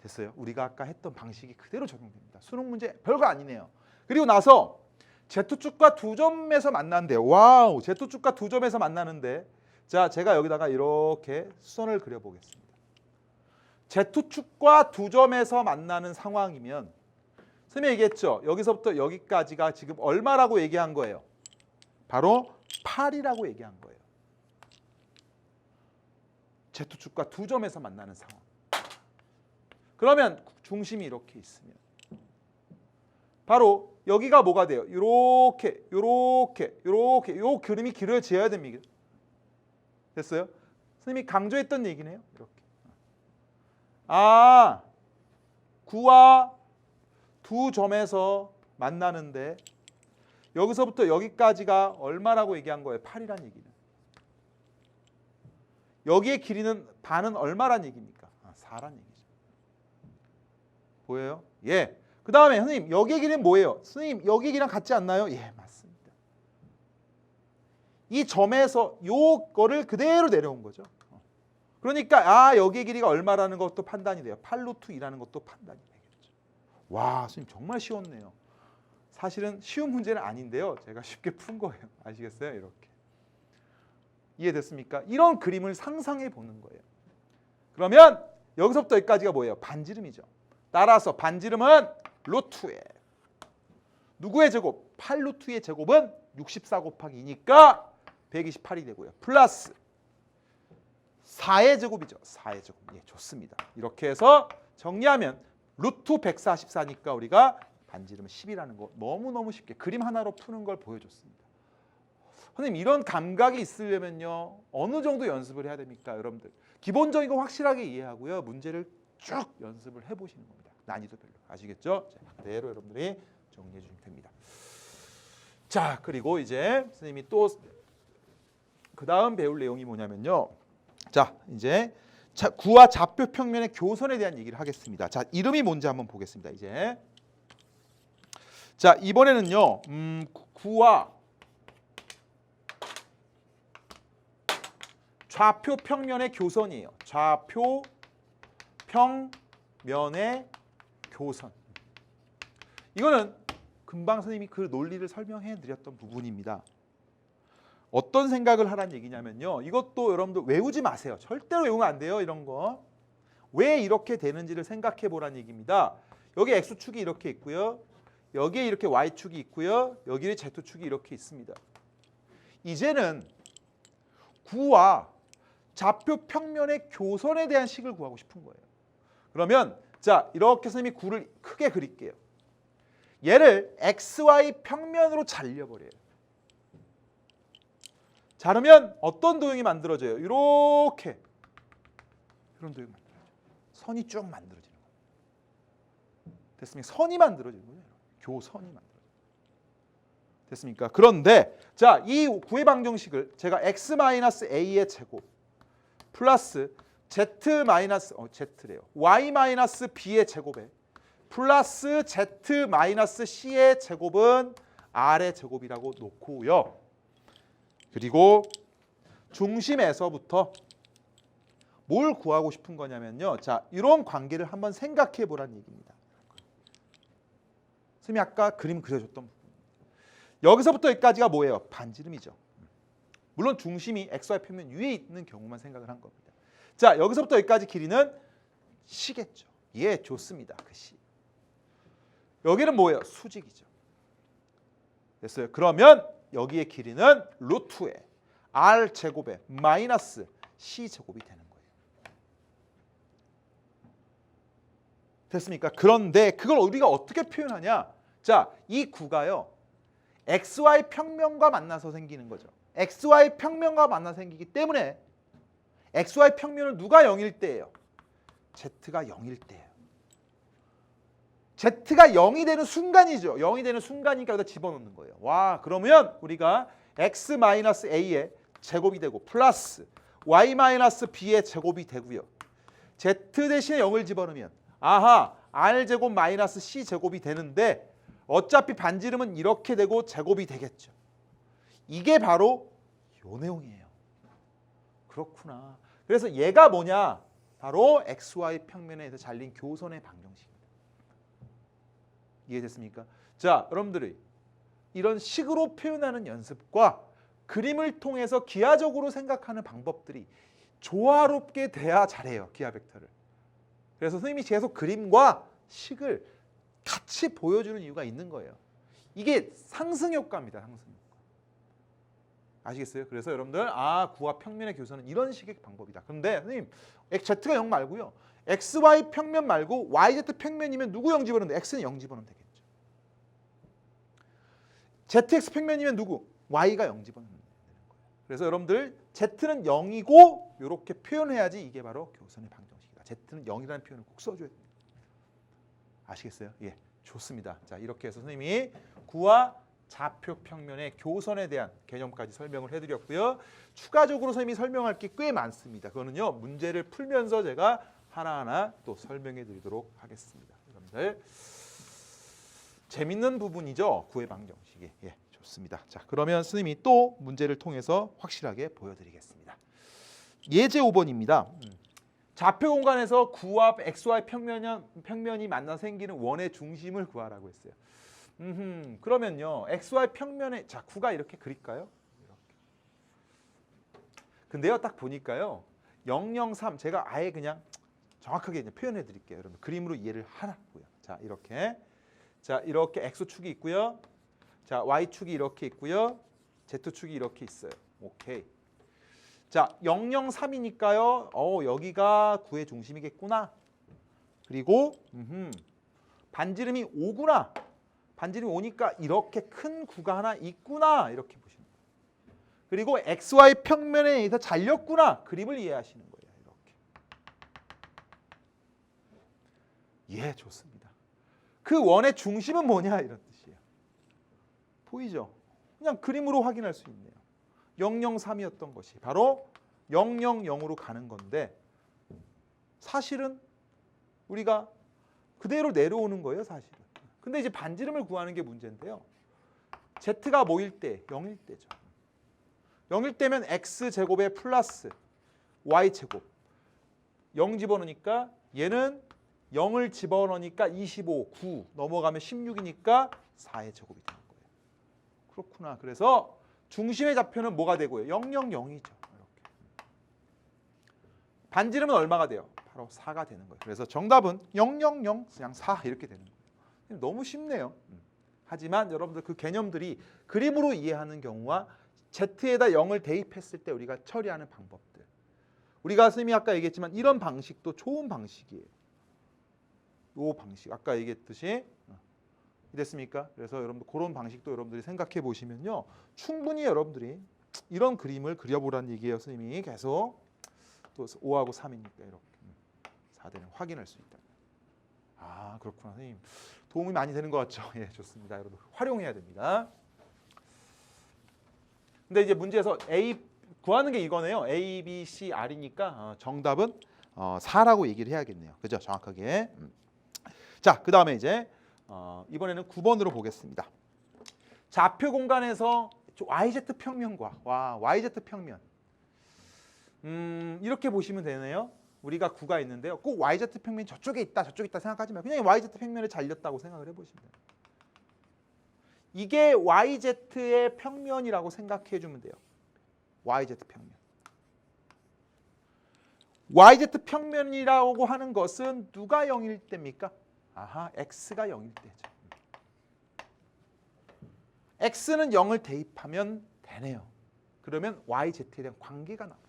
됐어요? 우리가 아까 했던 방식이 그대로 적용됩니다. 수능 문제 별거 아니네요. 그리고 나서 Z축과 두 점에서 만난대요. 와우, Z축과 두 점에서 만나는데, 자, 제가 여기다가 이렇게 수선을 그려보겠습니다. Z축과 두 점에서 만나는 상황이면 선생님이 얘기했죠. 여기서부터 여기까지가 지금 얼마라고 얘기한 거예요? 바로 8이라고 얘기한 거예요. Z축과 두 점에서 만나는 상황. 그러면 중심이 이렇게 있으면 바로 여기가 뭐가 돼요? 요렇게 요 그림이 그려져야 됩니다. 됐어요? 선생님이 강조했던 얘기네요. 이렇게. 아, 9와 두 점에서 만나는데 여기서부터 여기까지가 얼마라고 얘기한 거예요? 8이란 얘기는. 여기의 길이는 반은 얼마란 얘기입니까? 4란 얘기죠. 보여요? 예. 그 다음에 선생님 여기의 길이는 뭐예요? 선생님 여기의 길이랑 같지 않나요? 예, 맞습니다. 이 점에서 요거를 그대로 내려온 거죠. 그러니까 여기의 길이가 얼마라는 것도 판단이 돼요. 8루트 2라는 것도 판단이 되겠죠. 와, 선생님 정말 쉬웠네요. 사실은 쉬운 문제는 아닌데요. 제가 쉽게 푼 거예요. 아시겠어요? 이렇게. 이해됐습니까? 이런 그림을 상상해 보는 거예요. 그러면 여기서부터 여기까지가 뭐예요? 반지름이죠. 따라서 반지름은 루트에 누구의 제곱? 8루트의 제곱은 64 곱하기 2니까 128이 되고요. 플러스 4의 제곱이죠. 4의 제곱. 예, 좋습니다. 이렇게 해서 정리하면 루트 144니까 우리가 반지름은 10이라는 거 너무너무 쉽게 그림 하나로 푸는 걸 보여줬습니다. 선생님 이런 감각이 있으려면요 어느 정도 연습을 해야 됩니까? 여러분들 기본적인 거 확실하게 이해하고요 문제를 쭉 연습을 해보시는 겁니다. 난이도별로. 아시겠죠? 자, 그대로 여러분들이 정리해 주시면 됩니다. 자, 그리고 이제 선생님이 또 그 다음 배울 내용이 뭐냐면요. 자, 이제 구와 좌표 평면의 교선에 대한 얘기를 하겠습니다. 자, 이름이 뭔지 한번 보겠습니다. 이제 자, 이번에는요 구와 좌표 평면의 교선이에요. 좌표 평면의 교선. 이거는 금방 선생님이 그 논리를 설명해 드렸던 부분입니다. 어떤 생각을 하란 얘기냐면요. 이것도 여러분들 외우지 마세요. 절대로 외우면 안 돼요. 이런 거. 왜 이렇게 되는지를 생각해 보란 얘기입니다. 여기 X축이 이렇게 있고요. 여기에 이렇게 Y축이 있고요. 여기에 Z축이 이렇게 있습니다. 이제는 구와 좌표 평면의 교선에 대한 식을 구하고 싶은 거예요. 그러면 자, 이렇게 선생님이 구를 크게 그릴게요. 얘를 XY 평면으로 잘려버려요. 자르면 어떤 도형이 만들어져요? 이렇게 이런 도형이 만들어져요. 선이 쭉 만들어지는 거예요. 됐습니까? 선이 만들어지는 거예요. 교선이 만들어져요. 됐습니까? 그런데 자, 이 구의 방정식을 제가 x-a의 제곱 플러스 z래요. y-b의 제곱에 플러스 z-c의 제곱은 r의 제곱이라고 놓고요. 그리고 중심에서부터 뭘 구하고 싶은 거냐면요. 자, 이런 관계를 한번 생각해 보라는 얘기입니다. 선생님이 아까 그림 그려줬던 부분. 여기서부터 여기까지가 뭐예요? 반지름이죠. 물론 중심이 XY 평면 위에 있는 경우만 생각을 한 겁니다. 자, 여기서부터 여기까지 길이는 시겠죠. 예, 좋습니다. 그 시. 여기는 뭐예요? 수직이죠. 됐어요. 그러면 여기의 길이는 루트에 r 제곱에 마이너스 c 제곱이 되는 거예요. 됐습니까? 그런데 그걸 우리가 어떻게 표현하냐? 자, 이 구가요. XY 평면과 만나서 생기는 거죠. XY 평면과 만나서 생기기 때문에 XY 평면은 누가 0일 때예요? Z가 0일 때예요. Z가 0이 되는 순간이죠. 0이 되는 순간이니까 여기다 집어넣는 거예요. 와, 그러면 우리가 x-a의 제곱이 되고 플러스 y-b의 제곱이 되고요. z 대신에 0을 집어넣으면 아하 r제곱 마이너스 c제곱이 되는데 어차피 반지름은 이렇게 되고 제곱이 되겠죠. 이게 바로 요 내용이에요. 그렇구나. 그래서 얘가 뭐냐? 바로 XY 평면에서 잘린 교선의 방정식입니다. 이해됐습니까? 자, 여러분들이 이런 식으로 표현하는 연습과 그림을 통해서 기하적으로 생각하는 방법들이 조화롭게 돼야 잘해요. 기하 벡터를. 그래서 선생님이 계속 그림과 식을 같이 보여주는 이유가 있는 거예요. 이게 상승 효과입니다. 상승 효과. 아시겠어요? 그래서 여러분들 구와 평면의 교선은 이런 식의 방법이다. 그런데 선생님 Z가 0 말고요. XY 평면 말고 YZ 평면이면 누구 0 집어넣는데 X는 0 집어넣으면 되겠죠. ZX 평면이면 누구? Y가 0 집어넣으면 되는 거예요. 그래서 여러분들 Z는 0이고 이렇게 표현해야지 이게 바로 교선의 방정식이다. Z는 0이라는 표현을 꼭 써줘야 됩니다. 아시겠어요? 예, 좋습니다. 자, 이렇게 해서 선생님이 구와 좌표 평면의 교선에 대한 개념까지 설명을 해드렸고요. 추가적으로 선생님이 설명할 게 꽤 많습니다. 그거는요, 문제를 풀면서 제가 하나하나 또 설명해 드리도록 하겠습니다. 여러분들 재밌는 부분이죠. 구의 방정식이. 예, 좋습니다. 자, 그러면 선생님이 또 문제를 통해서 확실하게 보여드리겠습니다. 예제 5번입니다. 좌표 공간에서 구와 XY 평면이 만나 생기는 원의 중심을 구하라고 했어요. 그러면요, XY 평면에 자 구가 이렇게 그릴까요? 이렇게. 근데요, 딱 보니까요, 003 제가 아예 그냥 정확하게 이제 표현해 드릴게요. 여러분 그림으로 이해를 하라고요. 자, 이렇게 X축이 있고요. 자, Y축이 이렇게 있고요. Z축이 이렇게 있어요. 오케이. 자, 003이니까요. 여기가 구의 중심이겠구나. 그리고 반지름이 5구나. 반지름이 5니까 이렇게 큰 구가 하나 있구나. 이렇게 보시면 돼요. 그리고 XY 평면에 의해서 잘렸구나. 그림을 이해하시는 거예요. 이렇게. 예, 좋습니다. 그 원의 중심은 뭐냐 이런 뜻이에요. 보이죠? 그냥 그림으로 확인할 수 있네요. 003이었던 것이 바로 000으로 가는 건데 사실은 우리가 그대로 내려오는 거예요. 사실은. 근데 이제 반지름을 구하는 게 문제인데요. Z가 뭐일 때? 0일 때죠. 0일 때면 X제곱에 플러스 Y제곱 0 집어넣으니까 얘는 0을 집어넣으니까 25, 9 넘어가면 16이니까 4의 제곱이 되는 거예요. 그렇구나. 그래서 중심의 좌표는 뭐가 되고요? 000이죠. 이렇게. 반지름은 얼마가 돼요? 바로 4가 되는 거예요. 그래서 정답은 000 그냥 4 이렇게 되는 거예요. 너무 쉽네요. 하지만 여러분들 그 개념들이 그림으로 이해하는 경우와 Z에다 0을 대입했을 때 우리가 처리하는 방법들. 우리가 선생님이 아까 얘기했지만 이런 방식도 좋은 방식이에요. 이 방식 아까 얘기했듯이 됐습니까? 그래서 여러분들 그런 방식도 여러분들이 생각해 보시면요, 충분히 여러분들이 이런 그림을 그려보라는 얘기예요. 선생님이 계속 또 5하고 3이니까 이렇게 4대는 확인할 수 있다. 아, 그렇구나. 선생님 도움이 많이 되는 것 같죠? 예, 좋습니다. 여러분 활용해야 됩니다. 근데 이제 문제에서 A 구하는 게 이거네요. A, B, C, R이니까 정답은 4라고 얘기를 해야겠네요. 그죠? 정확하게. 자, 그 다음에 이제 이번에는 9번으로 보겠습니다. 좌표 공간에서 YZ 평면과 YZ 평면 이렇게 보시면 되네요. 우리가 구가 있는데요. 꼭 YZ 평면이 저쪽에 있다 생각하지 말고 그냥 YZ 평면에 잘렸다고 생각을 해보시면 돼요. 이게 YZ의 평면이라고 생각해 주면 돼요. YZ 평면. YZ 평면이라고 하는 것은 누가 0일 때입니까? 아하, X가 0일 때죠. X는 0을 대입하면 되네요. 그러면 YZ에 대한 관계가 나와요.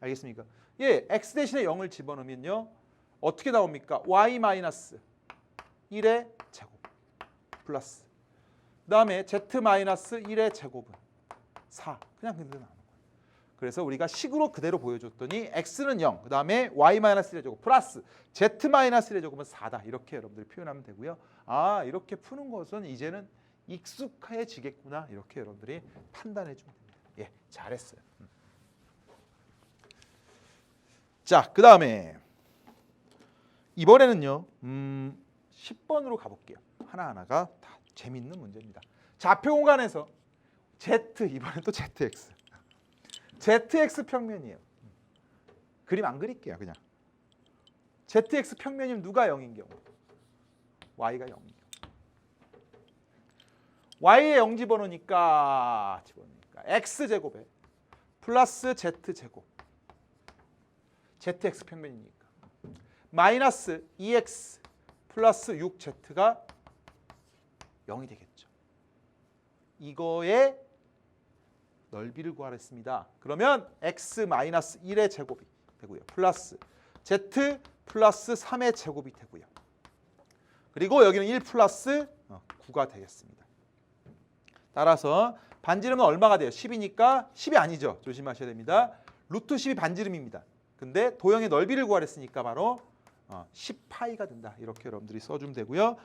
알겠습니까? 예, X 대신에 0을 집어넣으면요. 어떻게 나옵니까? Y-1의 제곱 플러스 그 다음에 Z-1의 제곱은 4. 그냥 그대로 나오는 거예요. 그래서 우리가 식으로 그대로 보여줬더니 X는 0, 그 다음에 Y-1의 제곱 플러스 Z-1의 제곱은 4다. 이렇게 여러분들이 표현하면 되고요. 아, 이렇게 푸는 것은 이제는 익숙해지겠구나. 이렇게 여러분들이 판단해 주면 됩니다. 예, 잘했어요. 자, 그 다음에 이번에는요 10번으로 가볼게요. 하나하나가 다 재밌는 문제입니다. 좌표 공간에서 Z, 이번엔 또 ZX. ZX 평면이에요. 그림 안 그릴게요. 그냥 ZX 평면이면 누가 0인 경우? Y가 0인 경우. Y에 0 집어넣으니까 X제곱에 플러스 Z제곱. ZX 평면이니까 마이너스 2X 플러스 6Z가 0이 되겠죠. 이거의 넓이를 구하랬습니다. 그러면 X 마이너스 1의 제곱이 되고요. 플러스 Z 플러스 3의 제곱이 되고요. 그리고 여기는 1 플러스 9가 되겠습니다. 따라서 반지름은 얼마가 돼요? 10이니까 10이 아니죠. 조심하셔야 됩니다. 루트 10이 반지름입니다. 근데 도형의 넓이를 구하랬으니까 바로 10파이가 된다. 이렇게 여러분들이 써주면 되고요.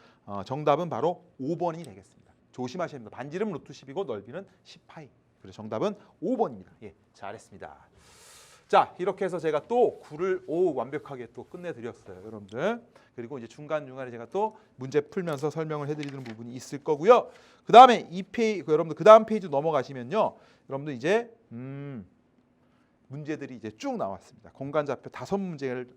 정답은 바로 5번이 되겠습니다. 조심하셔야 됩니다. 반지름 루트 10이고 넓이는 10파이. 그래서 정답은 5번입니다. 예, 잘했습니다. 자, 이렇게 해서 제가 또 9를 완벽하게 또 끝내드렸어요, 여러분들. 그리고 이제 중간중간에 제가 또 문제 풀면서 설명을 해드리는 부분이 있을 거고요. 그 다음에 여러분들 그 다음 페이지 넘어가시면요, 여러분들 이제 문제들이 이제 쭉 나왔습니다. 공간좌표 5문제를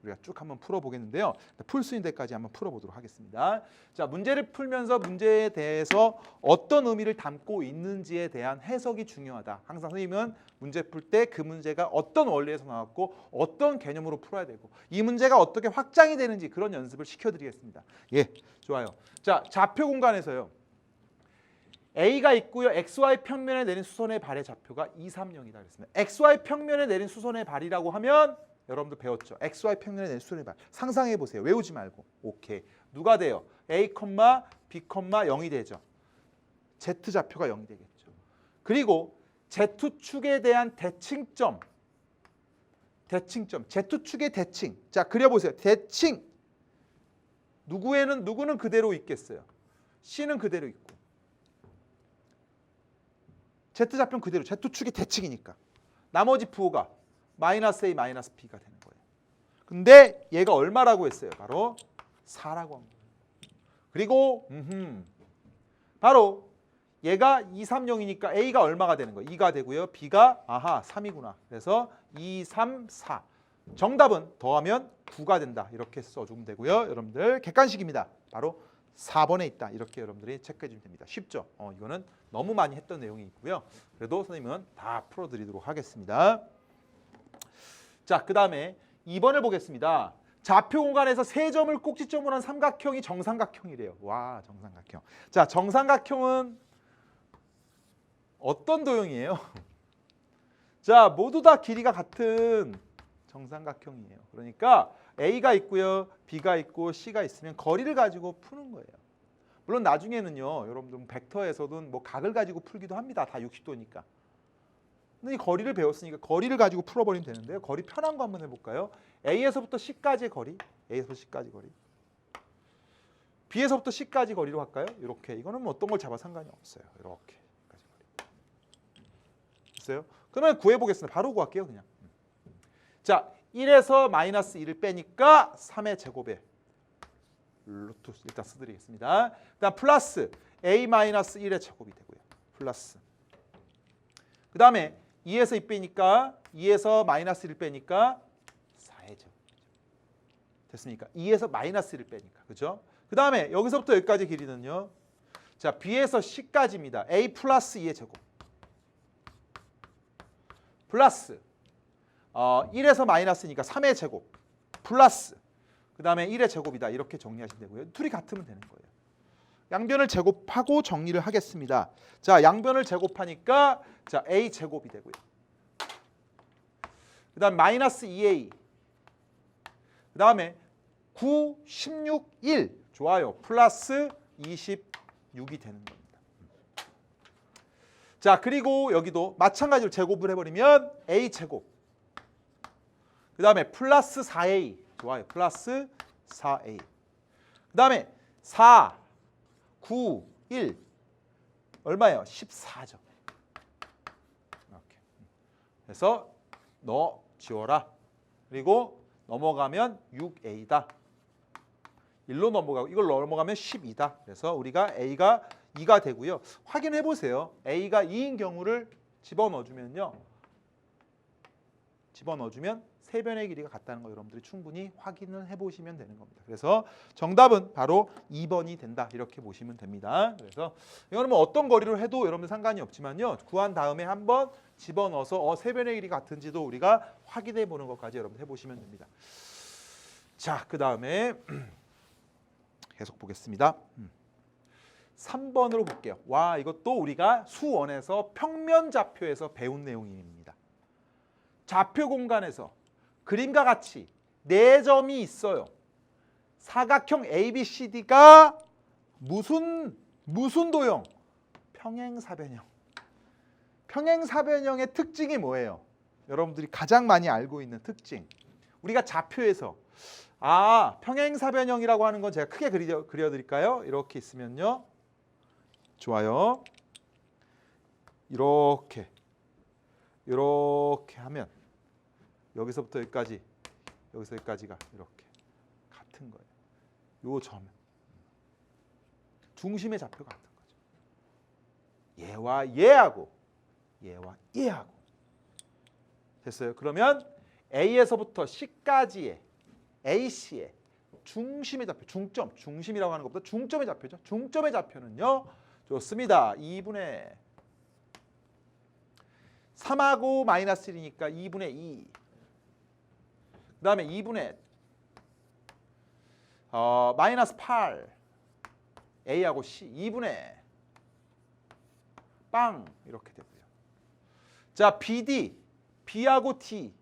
우리가 쭉 한번 풀어보겠는데요. 풀 수 있는 데까지 한번 풀어보도록 하겠습니다. 자, 문제를 풀면서 문제에 대해서 어떤 의미를 담고 있는지에 대한 해석이 중요하다. 항상 선생님은 문제 풀 때 그 문제가 어떤 원리에서 나왔고 어떤 개념으로 풀어야 되고 이 문제가 어떻게 확장이 되는지 그런 연습을 시켜드리겠습니다. 예, 좋아요. 자, 좌표 공간에서요. A가 있고요. XY 평면에 내린 수선의 발의 좌표가 2, 3,0이다 그랬습니다. XY 평면에 내린 수선의 발이라고 하면 여러분들 배웠죠. XY 평면에 내린 수선의 발. 상상해 보세요. 외우지 말고. 오케이. 누가 돼요? A, B, 0이 되죠. Z 좌표가 0이 되겠죠. 그리고 Z축에 대한 대칭점. Z축의 대칭. 자, 그려보세요. 대칭. 누구는 그대로 있겠어요. C는 그대로 있고. Z좌표는 그대로. Z축이 대칭이니까. 나머지 부호가 마이너스 A, 마이너스 B가 되는 거예요. 근데 얘가 얼마라고 했어요? 바로 4라고 한 거예요. 그리고 바로 얘가 2, 3, 0이니까 A가 얼마가 되는 거예요? 2가 되고요. B가 3이구나. 그래서 2, 3, 4. 정답은 더하면 9가 된다. 이렇게 써주면 되고요. 여러분들 객관식입니다. 바로 4번에 있다. 이렇게 여러분들이 체크해 주면 됩니다. 쉽죠? 이거는 너무 많이 했던 내용이 있고요. 그래도 선생님은 다 풀어드리도록 하겠습니다. 자, 그 다음에 2번을 보겠습니다. 좌표 공간에서 세 점을 꼭지점으로 한 삼각형이 정삼각형이래요. 와, 정삼각형. 자, 정삼각형은 어떤 도형이에요? 자, 모두 다 길이가 같은 정삼각형이에요. 그러니까 A가 있고요, B가 있고 C가 있으면 거리를 가지고 푸는 거예요. 물론 나중에는요, 여러분들 벡터에서든 뭐 각을 가지고 풀기도 합니다. 다 60도니까. 근데 이 거리를 배웠으니까 거리를 가지고 풀어버리면 되는데요. 거리 편한 거 한번 해볼까요? A에서부터 C까지의 거리, A에서부터 C까지 거리. B에서부터 C까지 거리로 할까요? 이렇게. 이거는 뭐 어떤 걸 잡아 상관이 없어요. 이렇게. 됐어요? 그러면 구해보겠습니다. 바로 구할게요, 그냥. 자, 1에서 마이너스 1을 빼니까 3의 제곱에 루트 일단 쓰드리겠습니다. 그다음 플러스 A 마이너스 1의 제곱이 되고요. 플러스. 그 다음에 2에서 2 빼니까 2에서 마이너스 1을 빼니까 4의 제곱. 됐습니까? 2에서 마이너스 1을 빼니까. 그죠? 그 다음에 여기서부터 여기까지 길이는요. 자, B에서 C까지입니다. A 플러스 2의 제곱. 플러스 1에서 마이너스니까 3의 제곱. 플러스 그 다음에 1의 제곱이다. 이렇게 정리하시면 되고요. 둘이 같으면 되는 거예요. 양변을 제곱하고 정리를 하겠습니다. 자, 양변을 제곱하니까 자, A 제곱이 되고요. 그 다음 마이너스 2A. 그 다음에 9, 16, 1. 좋아요. 플러스 26이 되는 겁니다. 자, 그리고 여기도 마찬가지로 제곱을 해버리면 A 제곱. 그 다음에 플러스 4A. 좋아요. 플러스 4A. 그 다음에 4, 9, 1. 얼마예요? 14죠. 그래서 너 지워라. 그리고 넘어가면 6a다. 1로 넘어가고 이걸 넘어가면 12다. 그래서 우리가 a가 2가 되고요. 확인해 보세요. a가 2인 경우를 집어넣어주면요. 집어넣어주면 세변의 길이가 같다는 거 여러분들이 충분히 확인을 해보시면 되는 겁니다. 그래서 정답은 바로 2번이 된다. 이렇게 보시면 됩니다. 그래서 이거는 뭐 어떤 거리로 해도 여러분들 상관이 없지만요. 구한 다음에 한번 집어넣어서 세변의 길이 같은지도 우리가 확인해 보는 것까지 여러분들 해보시면 됩니다. 자, 그 다음에 계속 보겠습니다. 3번으로 볼게요. 와, 이것도 우리가 수원에서 평면좌표에서 배운 내용입니다. 좌표 공간에서 그림과 같이 4점이 있어요. 사각형 ABCD가 무슨 도형? 평행사변형. 평행사변형의 특징이 뭐예요? 여러분들이 가장 많이 알고 있는 특징. 우리가 좌표에서 평행사변형이라고 하는 건 제가 크게 그려드릴까요? 이렇게 있으면요. 좋아요. 이렇게 하면 여기서부터 여기까지, 여기서 여기까지가 이렇게 같은 거예요. 요 점은 중심의 좌표가 같은 거죠. 얘와 얘하고 얘와 얘하고 됐어요. 그러면 A에서부터 C까지의 AC의 중심의 좌표, 중심이라고 하는 것보다 중점의 좌표죠. 중점의 좌표는요. 좋습니다. 2분의 3하고 마이너스 1이니까 2분의 2. 그 다음에 2분의 마이너스 8. A하고 C. 2분의 빵. 이렇게 되고요. 자, BD. B하고 T.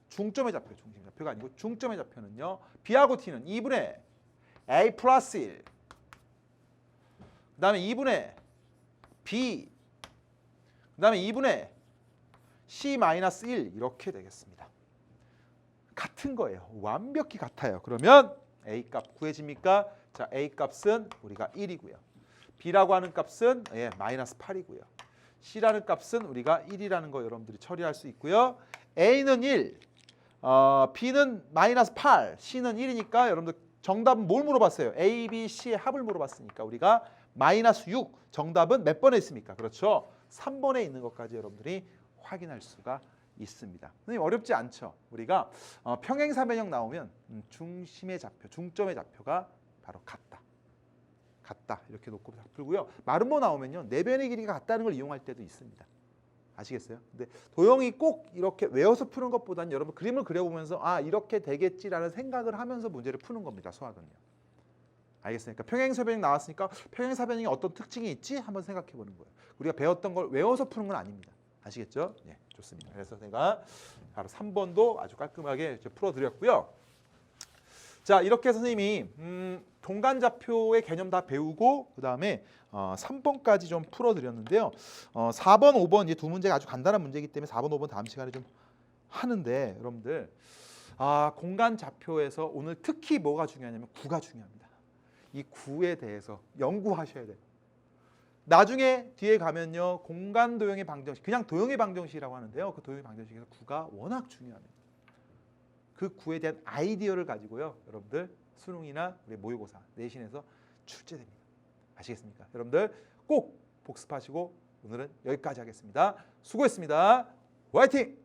중점의 좌표. 중심의 좌표가 아니고 중점의 좌표는요. B하고 T는 2분의 A 플러스 1. 그 다음에 2분의 B. 그 다음에 2분의 C 마이너스 1 이렇게 되겠습니다. 같은 거예요. 완벽히 같아요. 그러면 A 값 구해집니까? 자, A 값은 우리가 1이고요. B라고 하는 값은 마이너스 8이고요. C라는 값은 우리가 1이라는 거 여러분들이 처리할 수 있고요. A는 1, B는 마이너스 8, C는 1이니까 여러분들 정답은 뭘 물어봤어요? A, B, C의 합을 물어봤으니까 우리가 마이너스 6, 정답은 몇 번에 있습니까? 그렇죠. 3번에 있는 것까지 여러분들이 확인할 수가 있습니다. 선생님 어렵지 않죠? 우리가 평행사변형 나오면 중심의 좌표, 중점의 좌표가 바로 같다. 이렇게 놓고 풀고요. 마름모 나오면요. 내변의 길이가 같다는 걸 이용할 때도 있습니다. 아시겠어요? 근데 도형이 꼭 이렇게 외워서 푸는 것보다는 여러분 그림을 그려보면서 이렇게 되겠지라는 생각을 하면서 문제를 푸는 겁니다. 수학은요. 알겠습니까? 평행사변형 나왔으니까 평행사변형이 어떤 특징이 있지? 한번 생각해 보는 거예요. 우리가 배웠던 걸 외워서 푸는 건 아닙니다. 아시겠죠? 네, 좋습니다. 그래서 제가 바로 3번도 아주 깔끔하게 풀어드렸고요. 자, 이렇게 선생님이 공간좌표의 개념 다 배우고 그 다음에 3번까지 좀 풀어드렸는데요. 4번, 5번 이제 두 문제가 아주 간단한 문제이기 때문에 4번, 5번 다음 시간에 좀 하는데 여러분들 공간좌표에서 오늘 특히 뭐가 중요하냐면 구가 중요합니다. 이 구에 대해서 연구하셔야 돼요. 나중에 뒤에 가면요. 공간 도형의 방정식, 그냥 도형의 방정식이라고 하는데요. 그 도형의 방정식에서 구가 워낙 중요합니다. 그 구에 대한 아이디어를 가지고요. 여러분들 수능이나 우리 모의고사, 내신에서 출제됩니다. 아시겠습니까? 여러분들 꼭 복습하시고 오늘은 여기까지 하겠습니다. 수고했습니다. 화이팅!